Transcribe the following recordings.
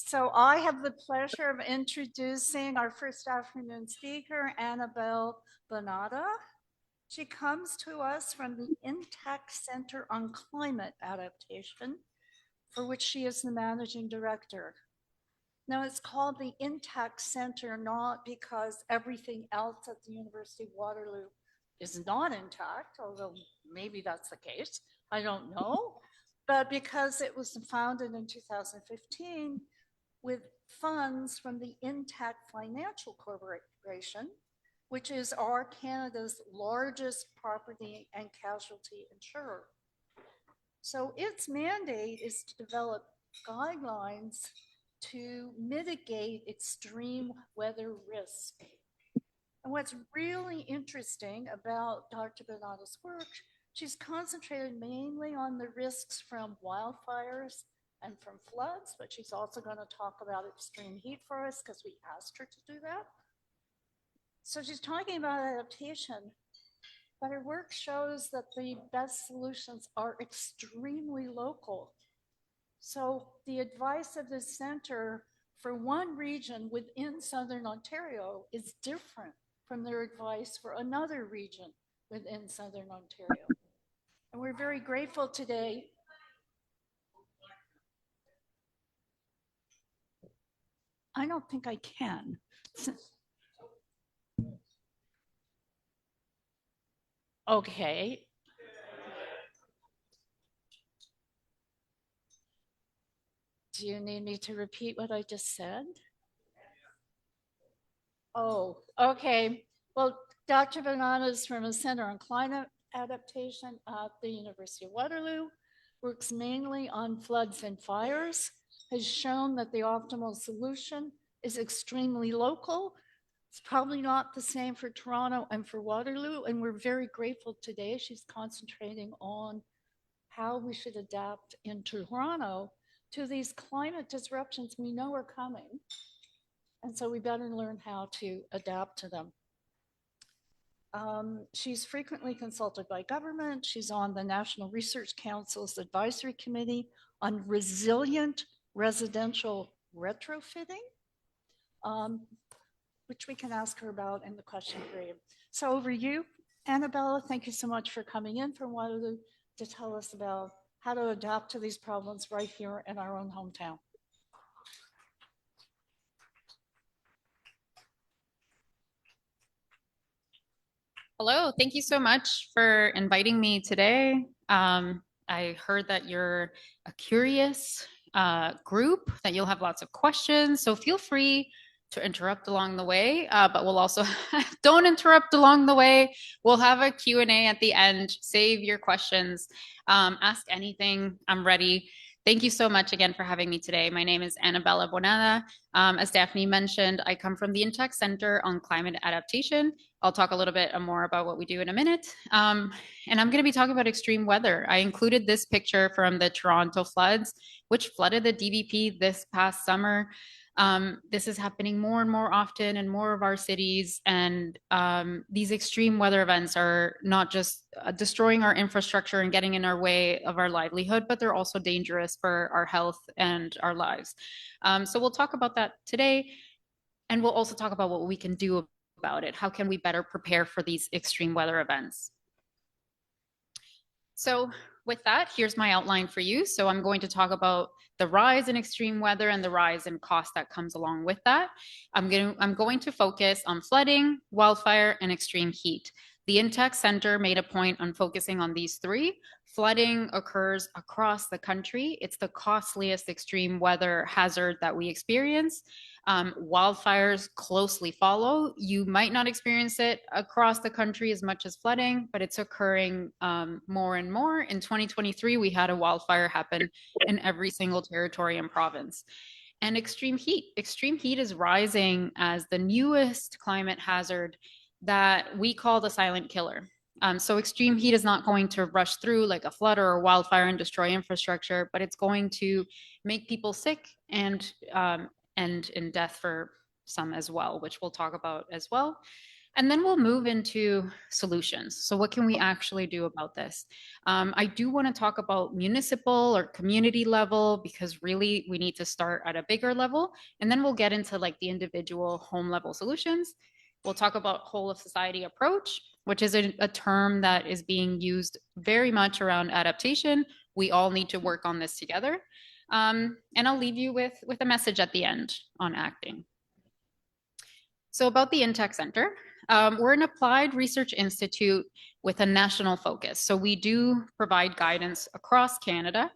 So I have the pleasure of introducing our first afternoon speaker, Anabela Bonada. She comes to us from the Intact Center on Climate Adaptation, for which she is the managing director. Now, it's called the Intact Center not because everything else at the University of Waterloo is not intact, although maybe that's the case, I don't know, but because it was founded in 2015 with funds from the Intact Financial Corporation, which is our Canada's largest property and casualty insurer. So its mandate is to develop guidelines to mitigate extreme weather risk. And what's really interesting about Dr. Bonada's work, she's concentrated mainly on the risks from wildfires and from floods, but she's also going to talk about extreme heat for us because we asked her to do that. So she's talking about adaptation, but her work shows that the best solutions are extremely local. So the advice of the center for one region within Southern Ontario is different from their advice for another region within Southern Ontario. And we're very grateful today. I don't think I can. Okay. Do you need me to repeat what I just said? Oh, okay. Well, Dr. Bonada is from a Center on Climate Adaptation at the University of Waterloo, works mainly on floods and fires, has shown that the optimal solution is extremely local. It's probably not the same for Toronto and for Waterloo, and we're very grateful today. She's concentrating on how we should adapt in Toronto to these climate disruptions we know are coming. And so we better learn how to adapt to them. She's frequently consulted by government. She's on the National Research Council's Advisory Committee on Resilient Residential Retrofitting, which we can ask her about in the question period. So over to you, Anabela. Thank you so much for coming in from Waterloo to tell us about how to adapt to these problems right here in our own hometown. Hello, thank you so much for inviting me today. I heard that you're a curious group, that you'll have lots of questions, so feel free to interrupt along the way, but we'll also, don't interrupt along the way. We'll have a Q&A at the end. Save your questions, ask anything, I'm ready. Thank you so much again for having me today. My name is Anabela Bonada. As Daphne mentioned, I come from the Intact Center on Climate Adaptation. I'll talk a little bit more about what we do in a minute. And I'm going to be talking about extreme weather. I included this picture from the Toronto floods, which flooded the DVP this past summer. This is happening more and more often in more of our cities. And these extreme weather events are not just destroying our infrastructure and getting in our way of our livelihood, but they're also dangerous for our health and our lives. So we'll talk about that today. And we'll also talk about what we can do about it. How can we better prepare for these extreme weather events? So with that, here's my outline for you. So I'm going to talk about the rise in extreme weather and the rise in cost that comes along with that. I'm going to focus on flooding, wildfire, and extreme heat. The Intact Center made a point on focusing on these three. Flooding occurs across the country. It's the costliest extreme weather hazard that we experience. Wildfires closely follow. You might not experience it across the country as much as flooding, but it's occurring more and more. In 2023, we had a wildfire happen in every single territory and province. And extreme heat. Extreme heat is rising as the newest climate hazard that we call the silent killer. So extreme heat is not going to rush through like a flood or a wildfire and destroy infrastructure, but it's going to make people sick and in death for some as well, which we'll talk about as well. And then we'll move into solutions. So, what can we actually do about this? I do want to talk about municipal or community level because really we need to start at a bigger level. And then we'll get into like the individual home level solutions. We'll talk about whole of society approach, which is a term that is being used very much around adaptation. We all need to work on this together. And I'll leave you with a message at the end on acting. So about the Intech Center, we're an applied research institute with a national focus. So we do provide guidance across Canada.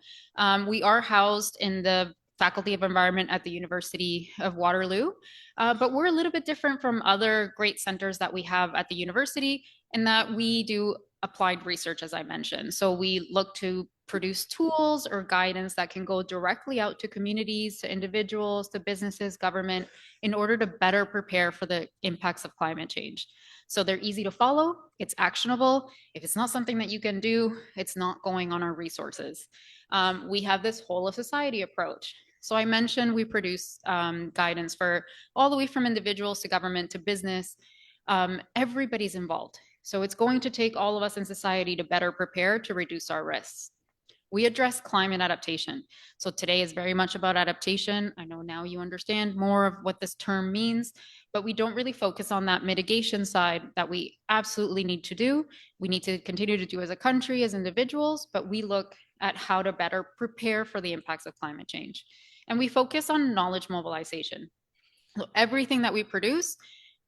We are housed in the Faculty of Environment at the University of Waterloo, but we're a little bit different from other great centers that we have at the university in that we do applied research, as I mentioned. So we look to produce tools or guidance that can go directly out to communities, to individuals, to businesses, government, in order to better prepare for the impacts of climate change. So they're easy to follow, it's actionable. If it's not something that you can do, it's not going on our resources. We have this whole of society approach. So I mentioned we produce guidance for all the way from individuals to government to business. Everybody's involved. So it's going to take all of us in society to better prepare to reduce our risks. We address climate adaptation. So today is very much about adaptation. I know now you understand more of what this term means, but we don't really focus on that mitigation side that we absolutely need to do. We need to continue to do as a country, as individuals, but we look at how to better prepare for the impacts of climate change. And we focus on knowledge mobilization. So everything that we produce,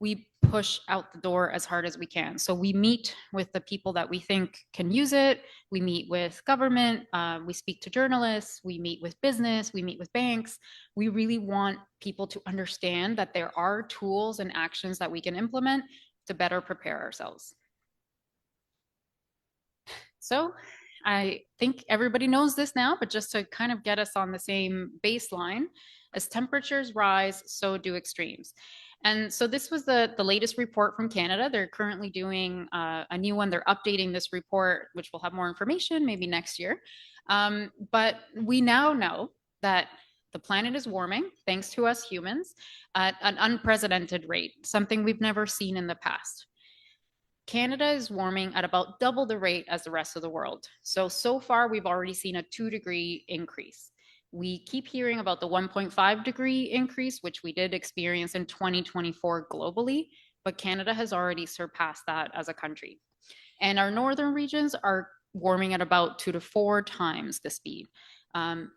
we push out the door as hard as we can. So we meet with the people that we think can use it. We meet with government. We speak to journalists. We meet with business. We meet with banks. We really want people to understand that there are tools and actions that we can implement to better prepare ourselves. So I think everybody knows this now, but just to kind of get us on the same baseline, as temperatures rise, so do extremes. And so this was the latest report from Canada. They're currently doing a new one. They're updating this report, which will have more information maybe next year. But we now know that the planet is warming, thanks to us humans, at an unprecedented rate, something we've never seen in the past. Canada is warming at about double the rate as the rest of the world. So far, we've already seen a 2-degree increase. We keep hearing about the 1.5-degree increase, which we did experience in 2024 globally, but Canada has already surpassed that as a country. And our northern regions are warming at about 2 to 4 times the speed.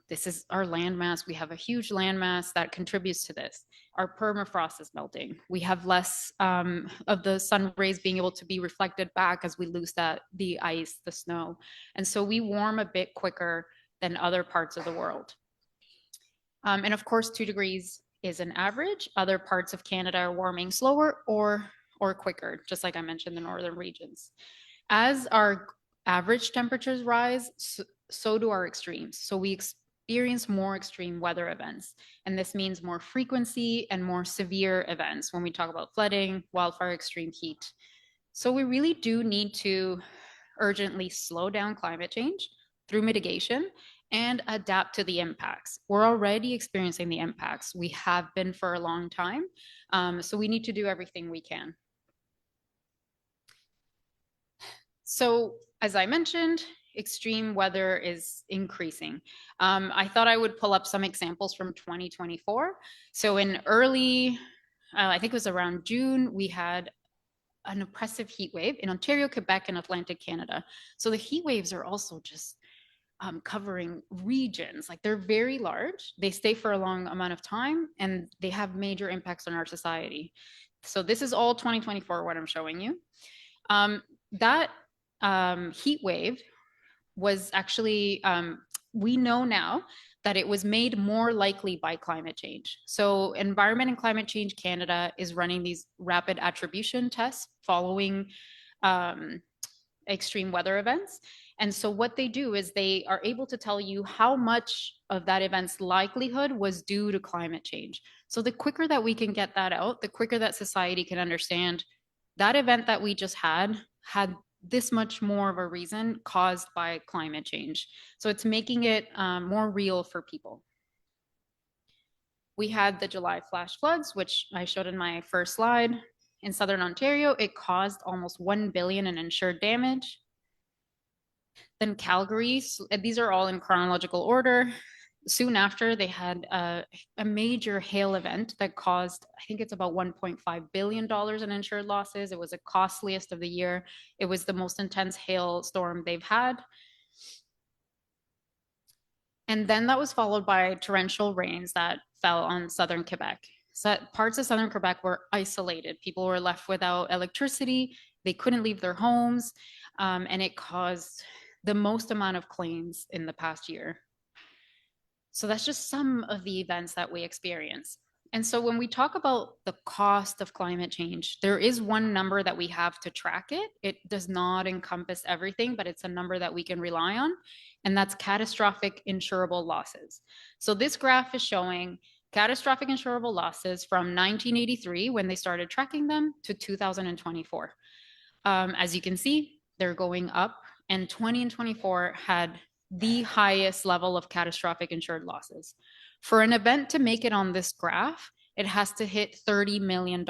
This is our landmass. We have a huge landmass that contributes to this. Our permafrost is melting. We have less of the sun rays being able to be reflected back as we lose the ice, the snow. And so we warm a bit quicker than other parts of the world. And of course, 2 degrees is an average. Other parts of Canada are warming slower or quicker, just like I mentioned, the northern regions. As our average temperatures rise, so do our extremes. So we experience more extreme weather events. And this means more frequency and more severe events when we talk about flooding, wildfire, extreme heat. So we really do need to urgently slow down climate change through mitigation and adapt to the impacts. We're already experiencing the impacts. We have been for a long time. So we need to do everything we can. So as I mentioned, extreme weather is increasing. I thought I would pull up some examples from 2024. So in early, I think it was around June, we had an oppressive heat wave in Ontario, Quebec, and Atlantic Canada. So the heat waves are also just covering regions. Like they're very large. They stay for a long amount of time and they have major impacts on our society. So this is all 2024, what I'm showing you. That heat wave was actually, we know now that it was made more likely by climate change. So Environment and Climate Change Canada is running these rapid attribution tests following extreme weather events. And so what they do is they are able to tell you how much of that event's likelihood was due to climate change. So the quicker that we can get that out, the quicker that society can understand that event that we just had this much more of a reason caused by climate change. So it's making it more real for people. We had the July flash floods, which I showed in my first slide. In Southern Ontario, it caused almost 1 billion in insured damage. Then Calgary, these are all in chronological order. Soon after, they had a major hail event that caused, I think it's about $1.5 billion in insured losses. It was the costliest of the year. It was the most intense hail storm they've had. And then that was followed by torrential rains that fell on southern Quebec. So parts of southern Quebec were isolated. People were left without electricity. They couldn't leave their homes. And it caused the most amount of claims in the past year. So that's just some of the events that we experience. And so when we talk about the cost of climate change, there is one number that we have to track it. It does not encompass everything, but it's a number that we can rely on, and that's catastrophic insurable losses. So this graph is showing catastrophic insurable losses from 1983, when they started tracking them, to 2024. As you can see, they're going up, and 20 and 24 had the highest level of catastrophic insured losses. For an event to make it on this graph, it has to hit $30 million.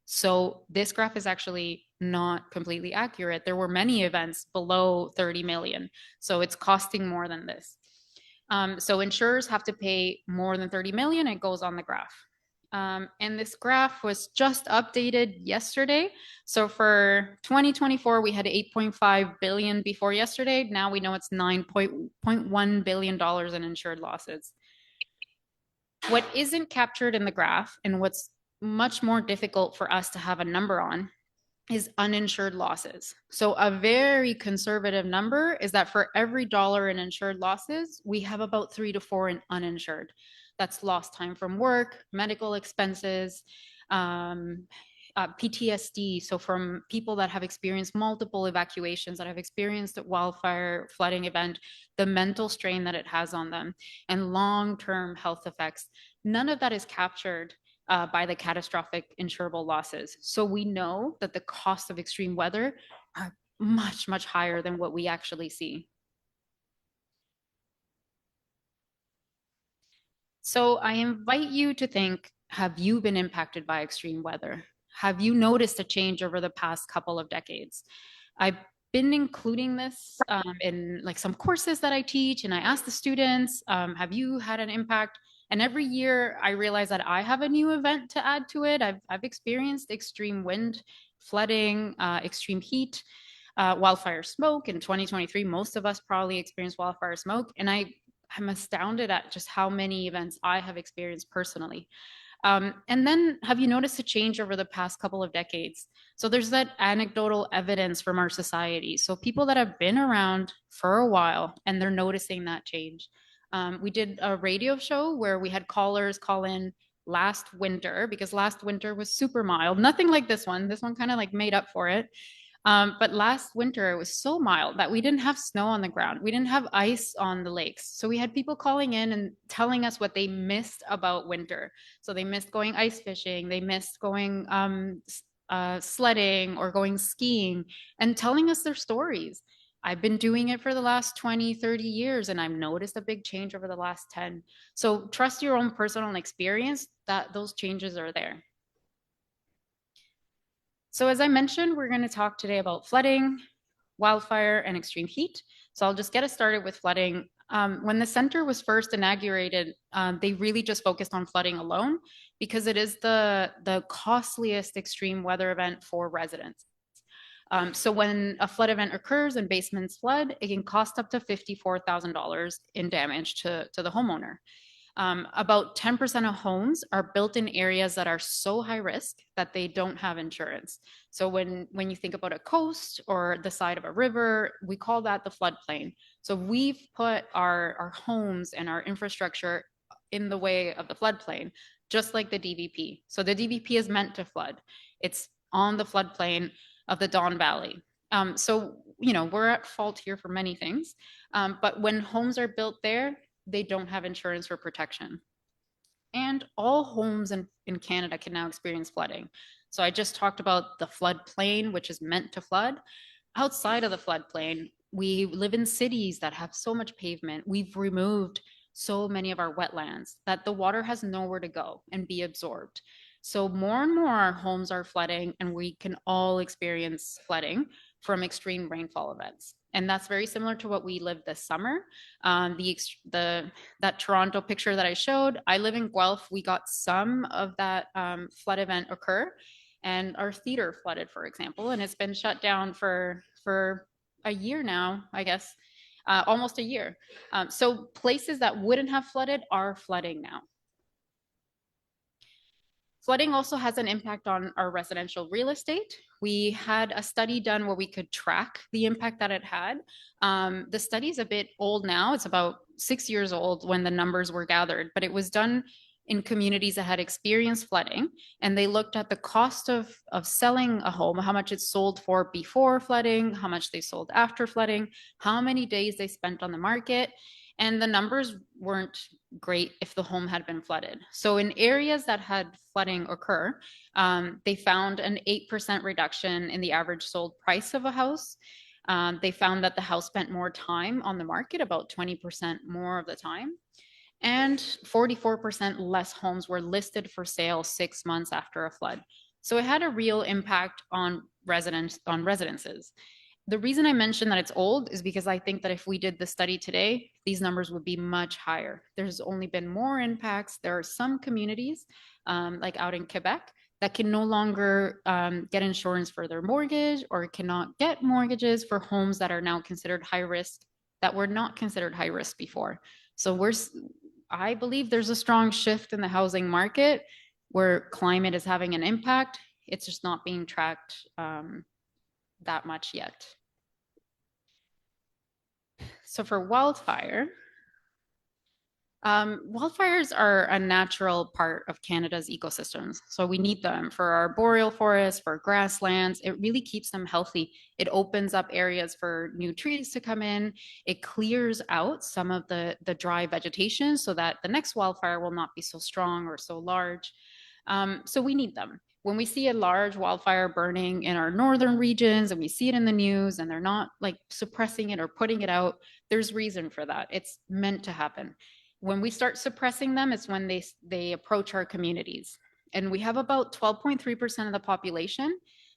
So this graph is actually not completely accurate. There were many events below 30 million. So it's costing more than this. So insurers have to pay more than 30 million. It goes on the graph. And this graph was just updated yesterday. So for 2024, we had 8.5 billion before yesterday. Now we know it's $9.1 billion in insured losses. What isn't captured in the graph, and what's much more difficult for us to have a number on, is uninsured losses. So a very conservative number is that for every dollar in insured losses, we have about 3 to 4 in uninsured. That's lost time from work, medical expenses, PTSD. So from people that have experienced multiple evacuations, that have experienced a wildfire flooding event, the mental strain that it has on them, and long-term health effects. None of that is captured by the catastrophic insurable losses. So we know that the cost of extreme weather are much, much higher than what we actually see. So I invite you to think, have you been impacted by extreme weather? Have you noticed a change over the past couple of decades? I've been including this in like some courses that I teach, and I ask the students, have you had an impact? And every year I realize that I have a new event to add to it. I've experienced extreme wind, flooding, extreme heat, wildfire smoke. In 2023, most of us probably experienced wildfire smoke. And I'm astounded at just how many events I have experienced personally. And then have you noticed a change over the past couple of decades? So there's that anecdotal evidence from our society. So people that have been around for a while and they're noticing that change. We did a radio show where we had callers call in last winter, because last winter was super mild. Nothing like this one. This one kind of like made up for it. But last winter, it was so mild that we didn't have snow on the ground. We didn't have ice on the lakes. So we had people calling in and telling us what they missed about winter. So they missed going ice fishing, they missed going sledding or going skiing, and telling us their stories. I've been doing it for the last 20, 30 years, and I've noticed a big change over the last 10. So trust your own personal experience that those changes are there. So as I mentioned, we're going to talk today about flooding, wildfire, and extreme heat. So I'll just get us started with flooding. When the center was first inaugurated, they really just focused on flooding alone because it is the costliest extreme weather event for residents. So when a flood event occurs and basements flood, it can cost up to $54,000 in damage to the homeowner. About 10% of homes are built in areas that are so high risk that they don't have insurance. So when you think about a coast or the side of a river, we call that the floodplain. So we've put our homes and our infrastructure in the way of the floodplain, just like the DVP. So the DVP is meant to flood. It's on the floodplain of the Don Valley. So, we're at fault here for many things. But when homes are built there, they don't have insurance for protection. And all homes in Canada can now experience flooding. So I just talked about the floodplain, which is meant to flood. Outside of the floodplain, we live in cities that have so much pavement. We've removed so many of our wetlands that the water has nowhere to go and be absorbed. So more and more homes are flooding, and we can all experience flooding from extreme rainfall events. And that's very similar to what we lived this summer. That Toronto picture that I showed, I live in Guelph. We got some of that flood event occur, and our theater flooded, for example, and it's been shut down for a year now, I guess, almost a year. So places that wouldn't have flooded are flooding now. Flooding also has an impact on our residential real estate. We had a study done where we could track the impact that it had. The study is a bit old now. It's about 6 years old when the numbers were gathered, but it was done in communities that had experienced flooding. And they looked at the cost of selling a home, how much it sold for before flooding, how much they sold after flooding, how many days they spent on the market. And the numbers weren't great if the home had been flooded. So in areas that had flooding occur, they found an 8% reduction in the average sold price of a house. They found that the house spent more time on the market, about 20% more of the time. And 44% less homes were listed for sale 6 months after a flood. So it had a real impact on residences. The reason I mentioned that it's old is because I think that if we did the study today, these numbers would be much higher. There's only been more impacts. There are some communities, like out in Quebec, that can no longer get insurance for their mortgage or cannot get mortgages for homes that are now considered high risk that were not considered high risk before. So I believe there's a strong shift in the housing market where climate is having an impact. It's just not being tracked that much yet. So for wildfires are a natural part of Canada's ecosystems. So we need them for our boreal forests, for grasslands. It really keeps them healthy. It opens up areas for new trees to come in. It clears out some of the dry vegetation so that the next wildfire will not be so strong or so large. So we need them. When we see a large wildfire burning in our northern regions and we see it in the news and they're not like suppressing it or putting it out, there's reason for that. It's meant to happen. When we start suppressing them, it's when they approach our communities. And we have about 12.3% of the population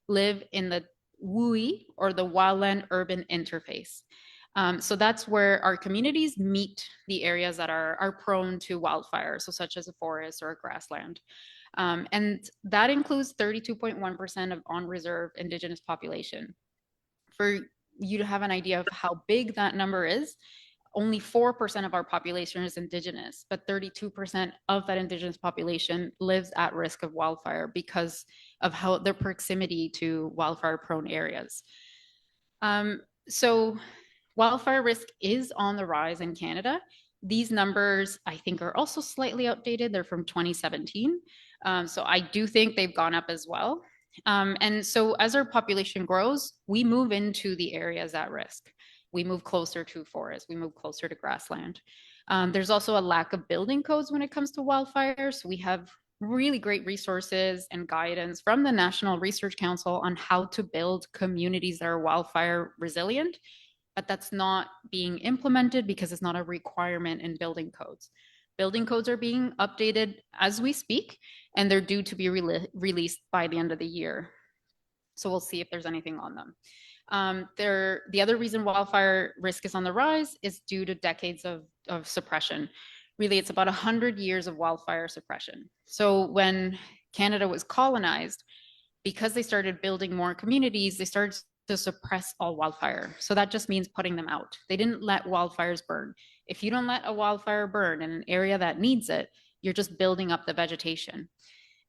live in the WUI, or the wildland urban interface. So that's where our communities meet the areas that are prone to wildfire, so such as a forest or a grassland. And that includes 32.1% of on-reserve Indigenous population. For you to have an idea of how big that number is, only 4% of our population is Indigenous, but 32% of that Indigenous population lives at risk of wildfire because of how their proximity to wildfire-prone areas. So wildfire risk is on the rise in Canada. These numbers, I think, are also slightly outdated. They're from 2017. So I do think they've gone up as well. And so as our population grows, we move into the areas at risk. We move closer to forests. We move closer to grassland. There's also a lack of building codes when it comes to wildfires. We have really great resources and guidance from the National Research Council on how to build communities that are wildfire resilient, but that's not being implemented because it's not a requirement in building codes. Building codes are being updated as we speak, and they're due to be released by the end of the year. So we'll see if there's anything on them. The other reason wildfire risk is on the rise is due to decades of suppression. Really, it's about 100 years of wildfire suppression. So when Canada was colonized, because they started building more communities, they started to suppress all wildfire. So that just means putting them out. They didn't let wildfires burn. If you don't let a wildfire burn in an area that needs it, you're just building up the vegetation.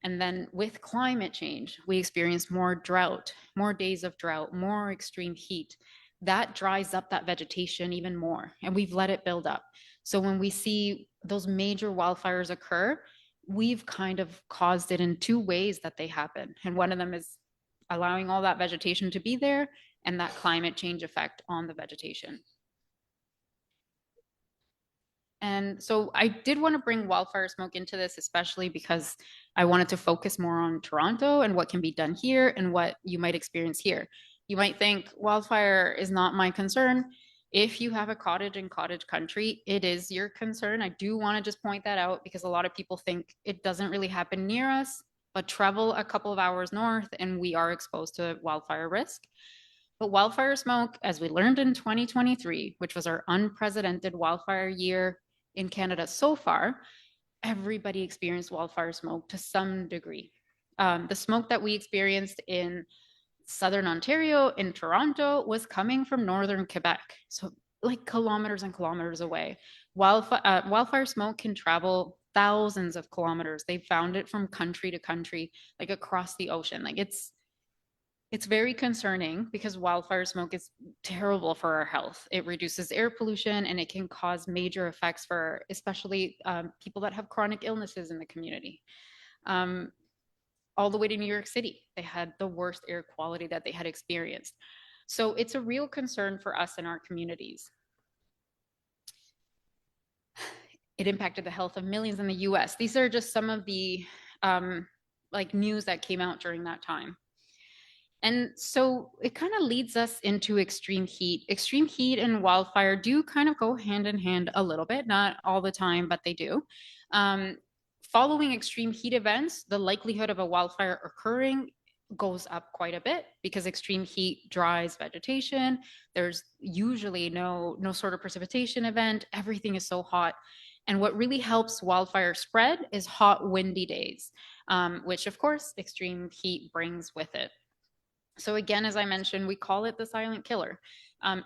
And then with climate change, we experience more drought, more days of drought, more extreme heat. That dries up that vegetation even more, and we've let it build up. So when we see those major wildfires occur, we've kind of caused it in two ways that they happen. And one of them is allowing all that vegetation to be there and that climate change effect on the vegetation. And so I did want to bring wildfire smoke into this, especially because I wanted to focus more on Toronto and what can be done here and what you might experience here. You might think wildfire is not my concern. If you have a cottage in cottage country, it is your concern. I do want to just point that out because a lot of people think it doesn't really happen near us. but travel a couple of hours north and we are exposed to wildfire risk. But wildfire smoke, as we learned in 2023, which was our unprecedented wildfire year in Canada so far, everybody experienced wildfire smoke to some degree. The smoke that we experienced in southern Ontario, in Toronto, was coming from northern Quebec. So, like kilometers and kilometers away. Wildfire smoke can travel thousands of kilometers. They found it from country to country, like across the ocean. Like it's very concerning because wildfire smoke is terrible for our health. It reduces air pollution and it can cause major effects for especially people that have chronic illnesses in the community. Um, all the way to New York City, they had the worst air quality that they had experienced. So it's a real concern for us in our communities. It impacted the health of millions in the US. These are just some of the like news that came out during that time. And so it kind of leads us into extreme heat. Extreme heat and wildfire do kind of go hand in hand a little bit, not all the time, but they do. Um, Following extreme heat events, the likelihood of a wildfire occurring goes up quite a bit because extreme heat dries vegetation. There's usually no sort of precipitation event. Everything is so hot. And what really helps wildfire spread is hot, windy days, which of course extreme heat brings with it. So again, as I mentioned, we call it the silent killer.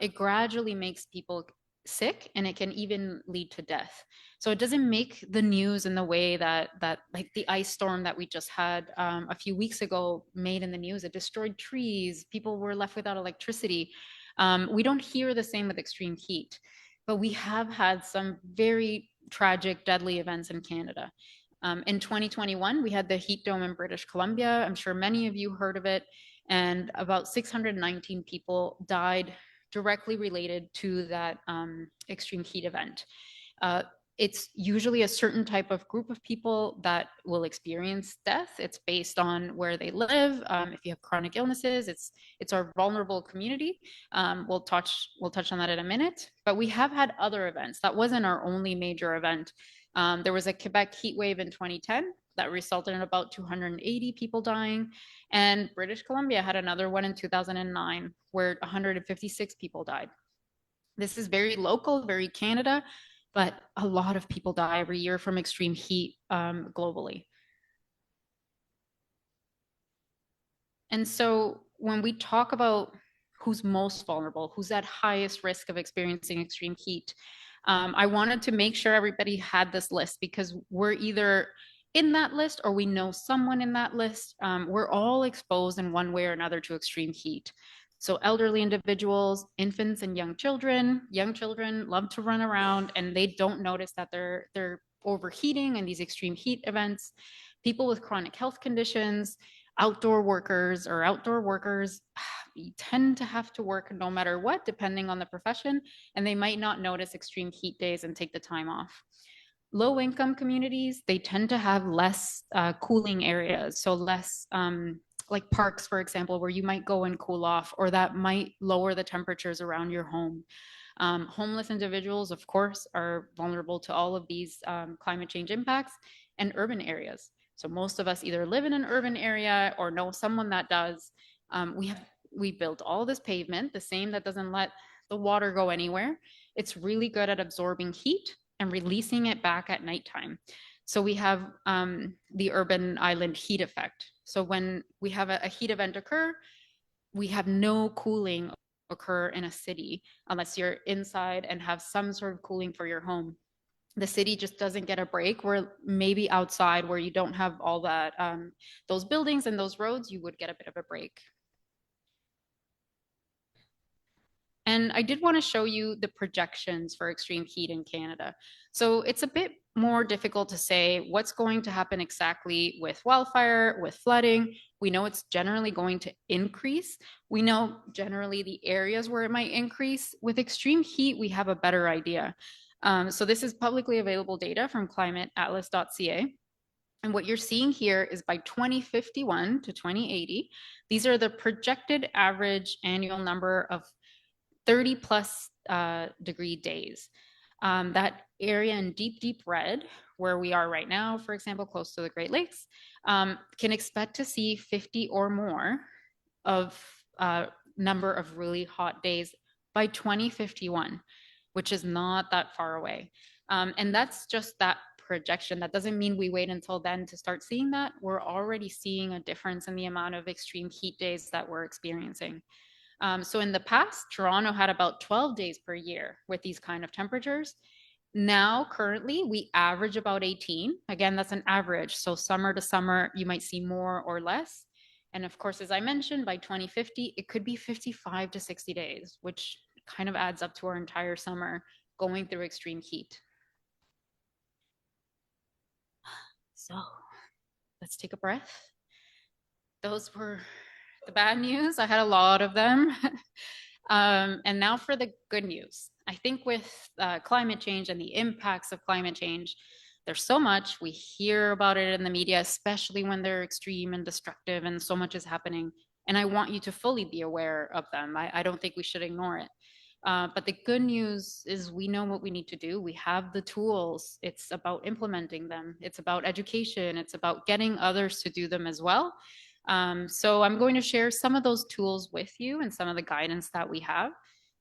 It gradually makes people sick and it can even lead to death. So it doesn't make the news in the way that like the ice storm that we just had a few weeks ago made in the news. It destroyed trees. People were left without electricity. We don't hear the same with extreme heat, but we have had some very tragic, deadly events in Canada. In 2021, we had the heat dome in British Columbia. I'm sure many of you heard of it, and about 619 people died directly related to that extreme heat event. Uh, it's usually a certain type of group of people that will experience death. It's based on where they live. If you have chronic illnesses, it's our vulnerable community. We'll touch on that in a minute. But we have had other events. That wasn't our only major event. There was a Quebec heat wave in 2010 that resulted in about 280 people dying. And British Columbia had another one in 2009 where 156 people died. This is very local, very Canada, but a lot of people die every year from extreme heat globally. And so when we talk about who's most vulnerable, who's at highest risk of experiencing extreme heat, I wanted to make sure everybody had this list because we're either in that list or we know someone in that list. We're all exposed in one way or another to extreme heat. So elderly individuals, infants and young children love to run around and they don't notice that they're overheating in these extreme heat events. People with chronic health conditions, outdoor workers tend to have to work no matter what, depending on the profession, and they might not notice extreme heat days and take the time off. Low income communities, they tend to have less cooling areas, so less like parks, for example, where you might go and cool off, or that might lower the temperatures around your home. Homeless individuals, of course, are vulnerable to all of these climate change impacts, and urban areas. So most of us either live in an urban area or know someone that does. We built all this pavement, the same that doesn't let the water go anywhere. It's really good at absorbing heat and releasing it back at nighttime. So we have the urban island heat effect. So when we have a heat event occur, we have no cooling occur in a city unless you're inside and have some sort of cooling for your home. The city just doesn't get a break, where maybe outside where you don't have all that those buildings and those roads, you would get a bit of a break. And I did want to show you the projections for extreme heat in Canada. So it's a bit more difficult to say what's going to happen exactly with wildfire, with flooding. We know it's generally going to increase. We know generally the areas where it might increase. With extreme heat, we have a better idea. So this is publicly available data from climateatlas.ca. And what you're seeing here is by 2051 to 2080, these are the projected average annual number of 30 plus degree days. That area in deep, deep red, where we are right now, for example, close to the Great Lakes, can expect to see 50 or more of number of really hot days by 2051, which is not that far away. And that's just that projection. That doesn't mean we wait until then to start seeing that. We're already seeing a difference in the amount of extreme heat days that we're experiencing. So in the past, Toronto had about 12 days per year with these kind of temperatures. Now, currently, we average about 18. Again, that's an average. So summer to summer, you might see more or less. And of course, as I mentioned, by 2050, it could be 55 to 60 days, which kind of adds up to our entire summer going through extreme heat. So let's take a breath. Those were the bad news. I had a lot of them. And now for the good news. I think with climate change and the impacts of climate change, there's so much. We hear about it in the media, especially when they're extreme and destructive, and so much is happening. And I want you to fully be aware of them. I don't think we should ignore it. But the good news is we know what we need to do. We have the tools. It's about implementing them. It's about education. It's about getting others to do them as well. So I'm going to share some of those tools with you and some of the guidance that we have.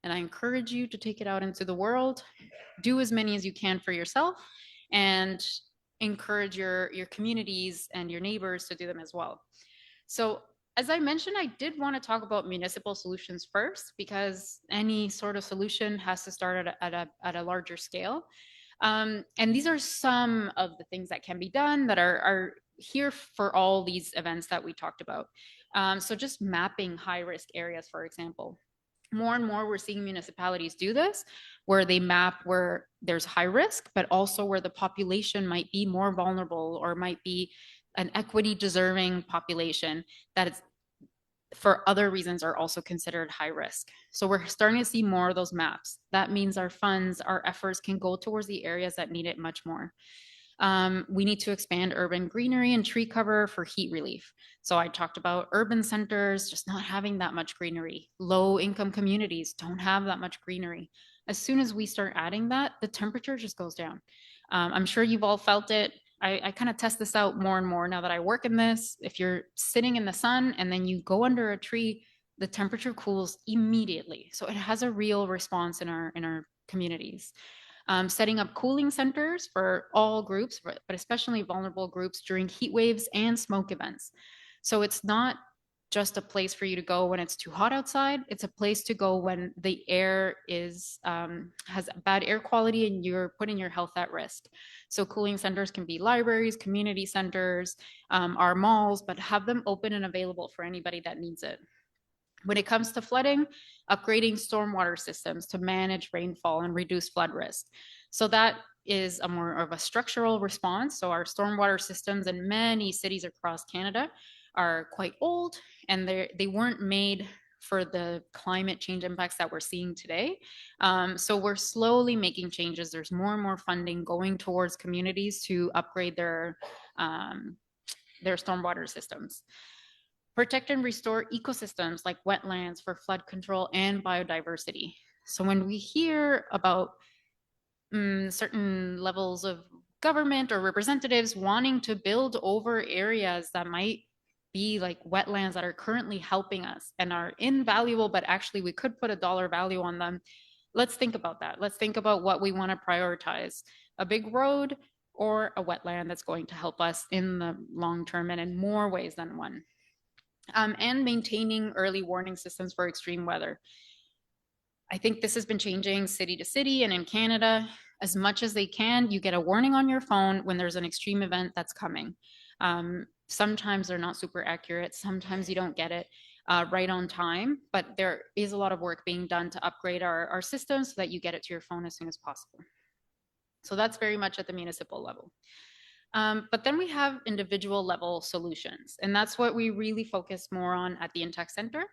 And I encourage you to take it out into the world, do as many as you can for yourself, and encourage your communities and your neighbors to do them as well. So as I mentioned, I did want to talk about municipal solutions first because any sort of solution has to start at a larger scale. And these are some of the things that can be done that are here for all these events that we talked about. So just mapping high risk areas, for example. More and more, we're seeing municipalities do this, where they map where there's high risk, but also where the population might be more vulnerable or might be an equity deserving population that is for other reasons are also considered high risk. So we're starting to see more of those maps. That means our funds, our efforts can go towards the areas that need it much more. We need to expand urban greenery and tree cover for heat relief. So I talked about urban centers just not having that much greenery. Low income communities don't have that much greenery. As soon as we start adding that, the temperature just goes down. I'm sure you've all felt it. I kind of test this out more and more now that I work in this. If you're sitting in the sun and then you go under a tree, the temperature cools immediately. So it has a real response in our communities. Setting up cooling centers for all groups, but especially vulnerable groups during heat waves and smoke events. So it's not just a place for you to go when it's too hot outside. It's a place to go when the air is has bad air quality and you're putting your health at risk. So cooling centers can be libraries, community centers, our malls, but have them open and available for anybody that needs it. When it comes to flooding, upgrading stormwater systems to manage rainfall and reduce flood risk. So that is a more of a structural response. So our stormwater systems in many cities across Canada are quite old and they weren't made for the climate change impacts that we're seeing today. So we're slowly making changes. There's more and more funding going towards communities to upgrade their stormwater systems. Protect and restore ecosystems like wetlands for flood control and biodiversity. So when we hear about certain levels of government or representatives wanting to build over areas that might be like wetlands that are currently helping us and are invaluable, but actually we could put a dollar value on them. Let's think about that. Let's think about what we want to prioritize, a big road or a wetland that's going to help us in the long term and in more ways than one. And maintaining early warning systems for extreme weather. I think this has been changing city to city, and in Canada, as much as they can, you get a warning on your phone when there's an extreme event that's coming. Sometimes they're not super accurate. Sometimes you don't get it right on time, but there is a lot of work being done to upgrade our systems so that you get it to your phone as soon as possible. So that's very much at the municipal level. But then we have individual level solutions, and that's what we really focus more on at the Intech Center.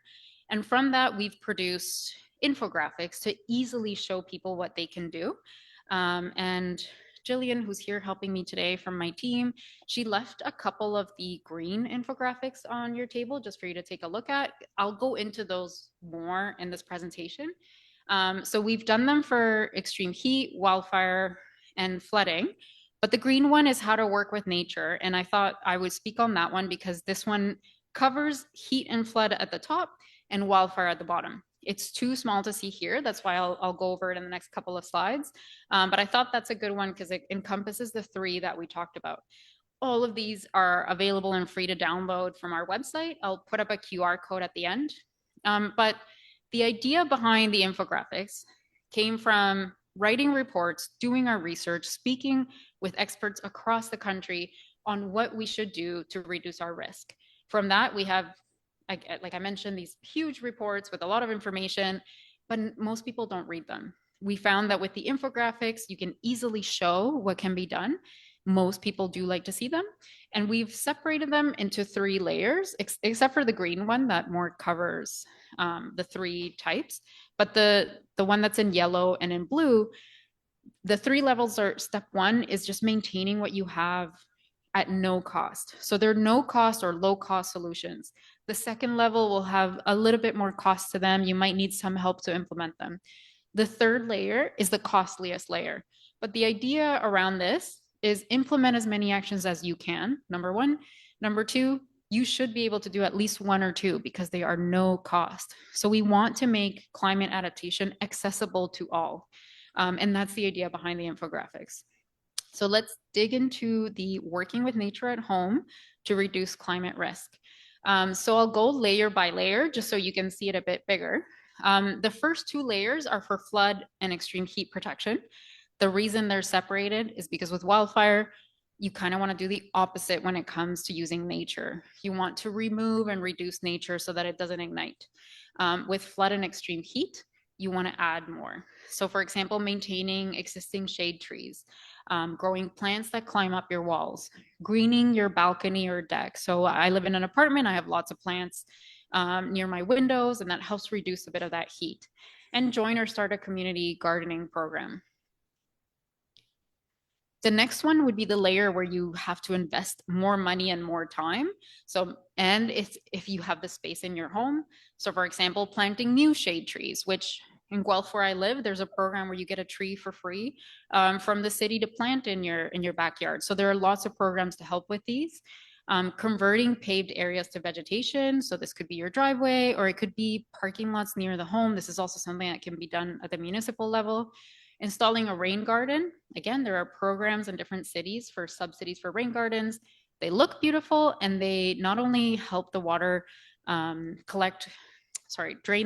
And from that, we've produced infographics to easily show people what they can do. And Jillian, who's here helping me today from my team, she left a couple of the green infographics on your table just for you to take a look at. I'll go into those more in this presentation. So we've done them for extreme heat, wildfire, and flooding. But the green one is how to work with nature. And I thought I would speak on that one because this one covers heat and flood at the top and wildfire at the bottom. It's too small to see here. That's why I'll go over it in the next couple of slides. But I thought that's a good one because it encompasses the three that we talked about. All of these are available and free to download from our website. I'll put up a QR code at the end. But the idea behind the infographics came from writing reports, doing our research, speaking with experts across the country on what we should do to reduce our risk. From that, we have, like I mentioned, these huge reports with a lot of information, but most people don't read them. We found that with the infographics, you can easily show what can be done. Most people do like to see them. And we've separated them into 3 layers, except for the green one that more covers the 3 types. But the one that's in yellow and in blue, the 3 levels are step 1 is just maintaining what you have at no cost. So there are no cost or low cost solutions. The second level will have a little bit more cost to them. You might need some help to implement them. The third layer is the costliest layer. But the idea around this is implement as many actions as you can, number 1. Number 2, you should be able to do at least 1 or 2 because they are no cost. So we want to make climate adaptation accessible to all. And that's the idea behind the infographics. So let's dig into the working with nature at home to reduce climate risk. So I'll go layer by layer just so you can see it a bit bigger. The first 2 layers are for flood and extreme heat protection. The reason they're separated is because with wildfire, you kind of want to do the opposite when it comes to using nature. You want to remove and reduce nature so that it doesn't ignite. With flood and extreme heat, you want to add more. So for example, maintaining existing shade trees, growing plants that climb up your walls, greening your balcony or deck. So I live in an apartment, I have lots of plants near my windows, and that helps reduce a bit of that heat. And join or start a community gardening program. The next one would be the layer where you have to invest more money and more time. So, and if you have the space in your home. So for example, planting new shade trees, which in Guelph where I live, there's a program where you get a tree for free from the city to plant in your backyard. So there are lots of programs to help with these. Converting paved areas to vegetation. So this could be your driveway or it could be parking lots near the home. This is also something that can be done at the municipal level. Installing a rain garden. Again, there are programs in different cities for subsidies for rain gardens. They look beautiful and they not only help the water drain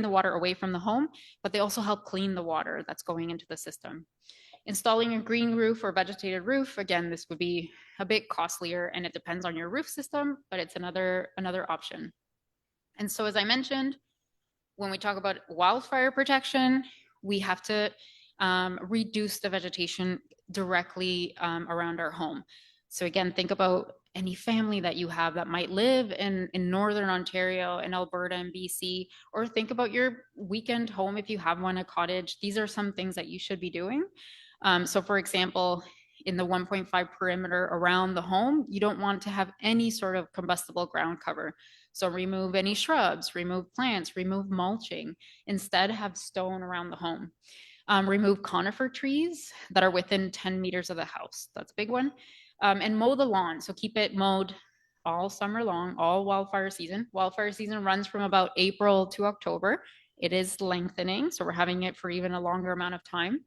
the water away from the home, but they also help clean the water that's going into the system. Installing a green roof or vegetated roof. Again, this would be a bit costlier and it depends on your roof system, but it's another option. And so as I mentioned, when we talk about wildfire protection, we have to reduce the vegetation directly around our home. So again, think about any family that you have that might live in Northern Ontario, in Alberta and BC, or think about your weekend home if you have one, a cottage. These are some things that you should be doing. So for example, in the 1.5 perimeter around the home, you don't want to have any sort of combustible ground cover. So remove any shrubs, remove plants, remove mulching. Instead, have stone around the home. Remove conifer trees that are within 10 meters of the house. That's a big one. And mow the lawn. So keep it mowed all summer long, all wildfire season. Wildfire season runs from about April to October. It is lengthening, so we're having it for even a longer amount of time.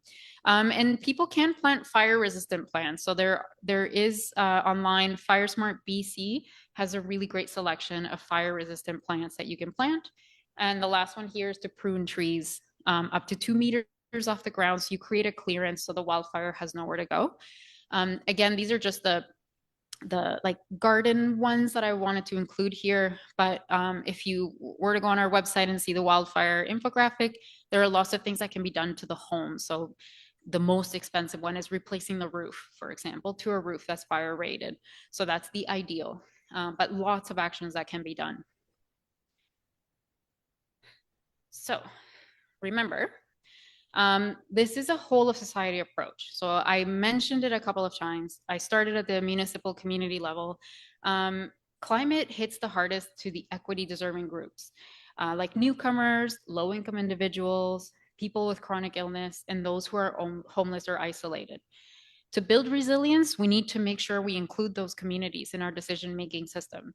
And people can plant fire-resistant plants. So there is online, FireSmart BC has a really great selection of fire-resistant plants that you can plant. And the last one here is to prune trees up to 2 meters off the ground, so you create a clearance so the wildfire has nowhere to go. Again, these are just the like garden ones that I wanted to include here. But if you were to go on our website and see the wildfire infographic, there are lots of things that can be done to the home. So the most expensive one is replacing the roof, for example, to a roof that's fire rated. So that's the ideal, but lots of actions that can be done. So remember, this is a whole of society approach. So I mentioned it a couple of times. I started at the municipal community level. Climate hits the hardest to the equity deserving groups, like newcomers, low income individuals, people with chronic illness, and those who are homeless or isolated. To build resilience, we need to make sure we include those communities in our decision-making system.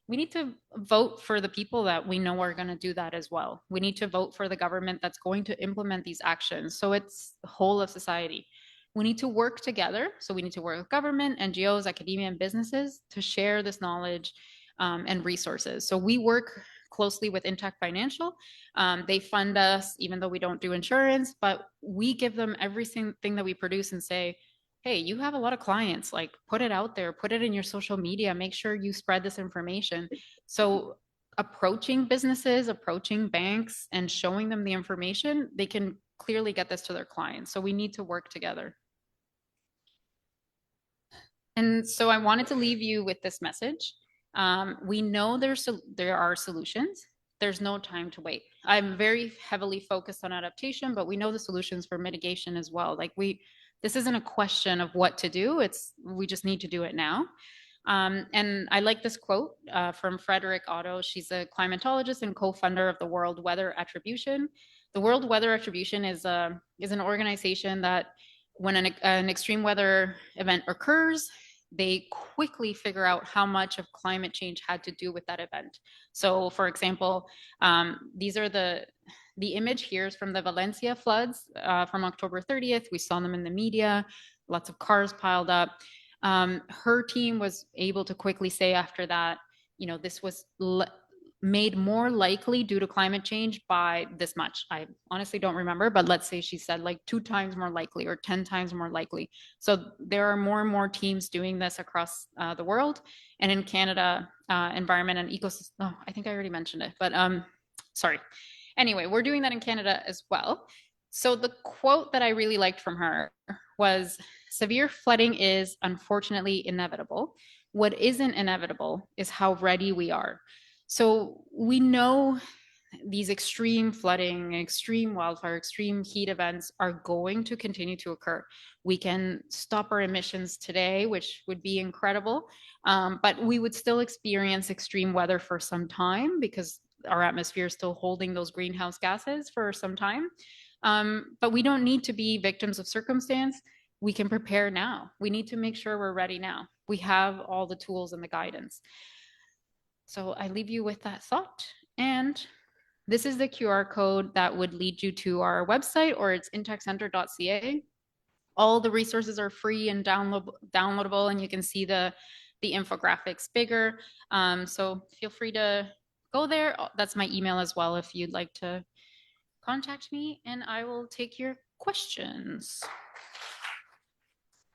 We need to vote for the people that we know are going to do that as well. We need to vote for the government that's going to implement these actions. So it's the whole of society. We need to work together. So we need to work with government, NGOs, academia, and businesses to share this knowledge and resources. So we work closely with Intact Financial. They fund us, even though we don't do insurance, but we give them everything that we produce and say, hey, you have a lot of clients, like put it out there, put it in your social media, make sure you spread this information. So approaching businesses, approaching banks, and showing them the information, they can clearly get this to their clients. So we need to work together. And so I wanted to leave you with this message. We know there are solutions. There's no time to wait. I'm very heavily focused on adaptation, but we know the solutions for mitigation as well. This isn't a question of what to do. We just need to do it now. And I like this quote from Frederick Otto. She's a climatologist and co-founder of the World Weather Attribution. The World Weather Attribution is an organization that when an extreme weather event occurs, they quickly figure out how much of climate change had to do with that event. So, for example, these are the image here is from the Valencia floods from October 30th. We saw them in the media, lots of cars piled up. Her team was able to quickly say after that, this was made more likely due to climate change by this much. I honestly don't remember, but let's say she said like 2 times more likely or 10 times more likely. So there are more and more teams doing this across the world. And in Canada, environment and ecosystem, oh, I think I already mentioned it, but sorry. Anyway, we're doing that in Canada as well. So the quote that I really liked from her was, severe flooding is unfortunately inevitable. What isn't inevitable is how ready we are. So we know these extreme flooding, extreme wildfire, extreme heat events are going to continue to occur. We can stop our emissions today, which would be incredible, but we would still experience extreme weather for some time because our atmosphere is still holding those greenhouse gases for some time. But we don't need to be victims of circumstance. We can prepare now. We need to make sure we're ready now. We have all the tools and the guidance. So I leave you with that thought. And this is the QR code that would lead you to our website, or it's intactcenter.ca. All the resources are free and downloadable, and you can see the infographics bigger. So feel free to go there. That's my email as well if you'd like to contact me, and I will take your questions.